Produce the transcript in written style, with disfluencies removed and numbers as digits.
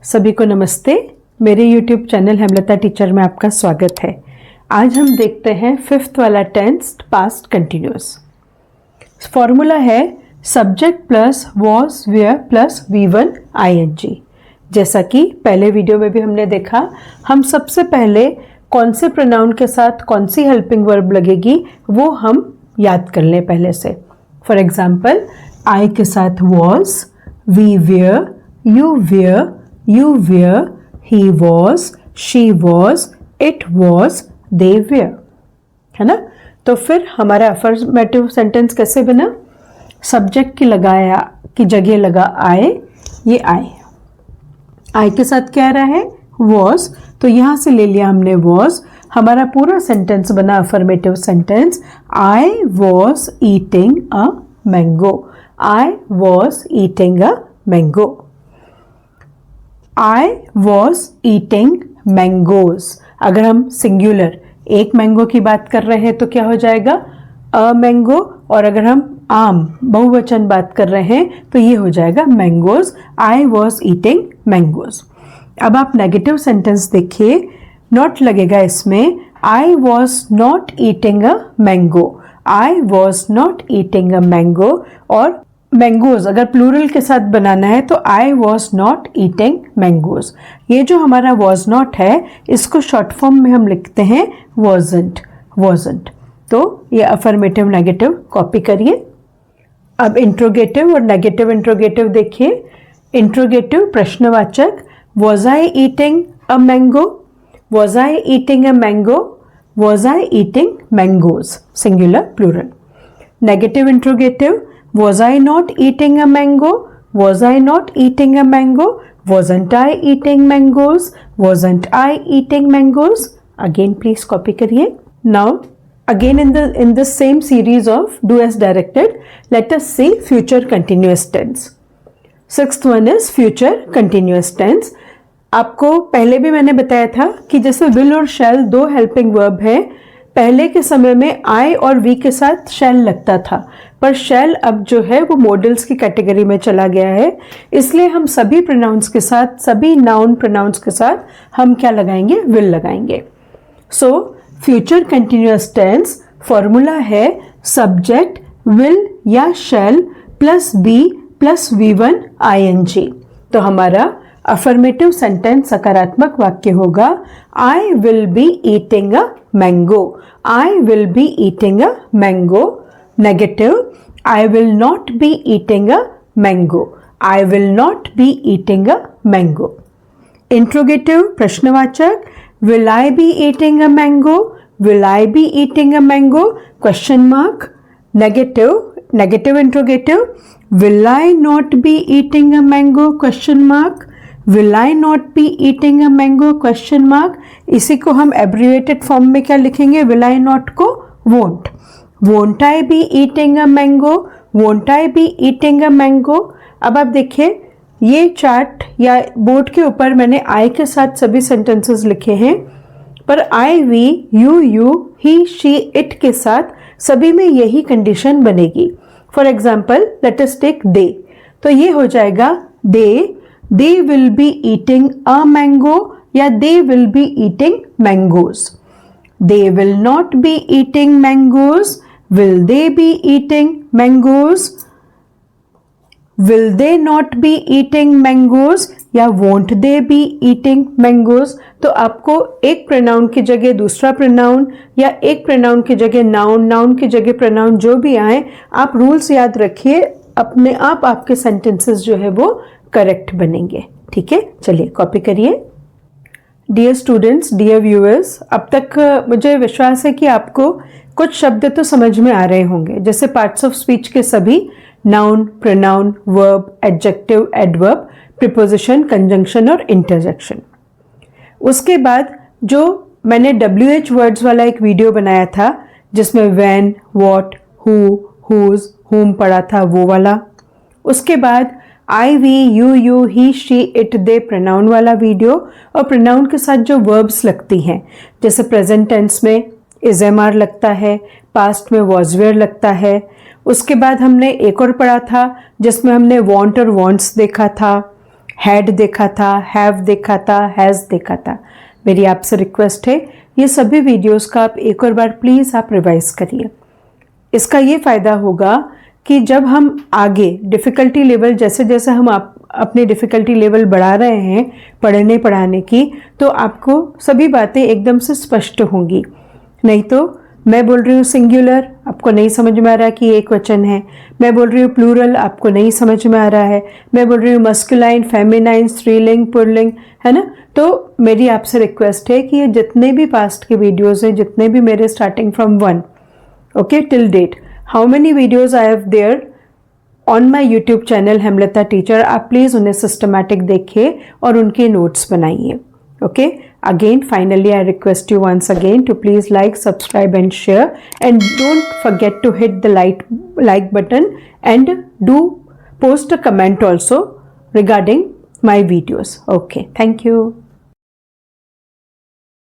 सभी को नमस्ते। मेरे YouTube चैनल हेमलता टीचर में आपका स्वागत है। आज हम देखते हैं 5th वाला टेंस पास्ट कंटिन्यूअस। फॉर्मूला है subject plus was were plus V1 ING। जैसा कि पहले वीडियो में भी हमने देखा, हम सबसे पहले कौन से प्रोनाउन के साथ कौन सी हेल्पिंग वर्ब लगेगी वो हम याद कर लें पहले से। फॉर एग्जाम्पल, आई के साथ was, we were, you were, you were, he was, she was, it was, they were, है ना। तो फिर हमारा अफर्मेटिव सेंटेंस कैसे बना? सब्जेक्ट की जगह लगा आए, ये आए। आई के साथ क्या रहा है? was, तो यहाँ से ले लिया हमने was। हमारा पूरा सेंटेंस बना affirmative sentence, I was eating a mango, I was eating a mango। I was eating mangoes। अगर हम सिंगुलर एक मैंगो की बात कर रहे हैं तो क्या हो जाएगा? A mango. और अगर हम आम बहुवचन बात कर रहे हैं तो ये हो जाएगा mangoes. I was eating mangoes। अब आप नेगेटिव सेंटेंस देखिए, नॉट लगेगा इसमें। I was not eating a mango, I was not eating a mango। और मैंगोज अगर प्लूरल के साथ बनाना है तो I was not eating mangoes. ये जो हमारा वॉज नॉट है इसको शॉर्ट फॉर्म में हम लिखते हैं वॉजंट। तो ये अफर्मेटिव नेगेटिव कॉपी करिए। अब इंट्रोगेटिव और नेगेटिव इंट्रोगेटिव देखिए। इंट्रोगेटिव प्रश्नवाचक, was I eating a mango, was I eating a mango, was I eating mangoes, singular plural. Negative interrogative, was I not eating a mango, was I not eating a mango, wasn't I eating mangoes, wasn't I eating mangoes। Again please copy करिए। Now again in the same series of do as directed, let us see future continuous tense। 6th one is future continuous tense। आपको पहले भी मैंने बताया था कि जैसे will और shall दो हेल्पिंग वर्ब है, पहले के समय में आई और वी के साथ शैल लगता था, पर शैल अब जो है वो मॉडल्स की कैटेगरी में चला गया है। इसलिए हम सभी प्रोनाउंस के साथ, सभी नाउन प्रोनाउंस के साथ हम क्या लगाएंगे? विल लगाएंगे। So future continuous tense formula है सब्जेक्ट विल या shall plus be plus V1 ING। तो हमारा अफर्मेटिव सेंटेंस सकारात्मक वाक्य होगा, I will be eating a mango, I will be eating a mango. Negative, I will not be eating a mango, I will not be eating a mango. Interrogative प्रश्नवाचक, will I be eating a mango, will I be eating a mango, question mark. Negative interrogative, will I not be eating a mango, question mark, will I not be eating a mango, question mark। इसी को हम abbreviated form में क्या लिखेंगे? will I not को won't I be eating a mango, won't I be eating a mango। अब आप देखिए, ये चार्ट या बोर्ड के ऊपर मैंने आई के साथ सभी सेंटेंसेस लिखे हैं, पर I, we, you, he, she, it के साथ सभी में यही कंडीशन बनेगी। For example let us take they, तो ये हो जाएगा they will be eating a mango या they will be eating mangoes. They will not be eating mangoes, will they be eating mangoes, will they not be eating mangoes या won't they be eating mangoes. तो आपको एक pronoun की जगह दूसरा pronoun या एक प्रोनाउन की जगह नाउन की जगह प्रोनाउन जो भी आए, आप रूल्स याद रखिए, अपने आप आपके सेंटेंसेस जो है वो करेक्ट बनेंगे। ठीक है, चलिए कॉपी करिए। डियर स्टूडेंट्स, डियर व्यूअर्स, अब तक मुझे विश्वास है कि आपको कुछ शब्द तो समझ में आ रहे होंगे, जैसे पार्ट्स ऑफ स्पीच के सभी noun, pronoun, verb, adjective, adverb, preposition, conjunction और इंटरजेक्शन। उसके बाद जो मैंने WH वर्ड्स वाला एक वीडियो बनाया था जिसमें व्हेन, व्हाट, हु, हुज, हुम पढ़ा था, वो वाला। उसके बाद I, we, you, he, she, it, they pronoun वाला वीडियो, और प्रोनाउन के साथ जो वर्ब्स लगती हैं, जैसे प्रेजेंट टेंस में इज एम आर लगता है, पास्ट में वॉज वेयर लगता है। उसके बाद हमने एक और पढ़ा था जिसमें हमने वॉन्ट और वॉन्ट्स देखा था। हैड देखा था, हैव देखा था, हैज़ देखा था। मेरी आपसे रिक्वेस्ट है ये सभी वीडियोस का आप एक और बार प्लीज़ आप रिवाइज करिए। इसका ये फ़ायदा होगा कि जब हम आगे डिफ़िकल्टी लेवल जैसे जैसे हम अपने डिफ़िकल्टी लेवल बढ़ा रहे हैं पढ़ने पढ़ाने की, तो आपको सभी बातें एकदम से स्पष्ट होंगी। नहीं तो मैं बोल रही हूँ सिंगुलर, आपको नहीं समझ में आ रहा कि एक वचन है। मैं बोल रही हूँ प्लूरल, आपको नहीं समझ में आ रहा है। मैं बोल रही हूँ मस्कुलाइन, फेमिनाइन, स्त्रीलिंग, पुल्लिंग, है ना। तो मेरी आपसे रिक्वेस्ट है कि ये जितने भी पास्ट के वीडियोज़ हैं, जितने भी मेरे starting from 1 okay till date, how many videos I have there on my YouTube channel Hemlata teacher, आप प्लीज़ उन्हें सिस्टमैटिक देखिए और उनके नोट्स बनाइए। Okay, again finally I request you once again to please like, subscribe and share, and don't forget to hit the like button and do post a comment also regarding my videos. Okay, thank you.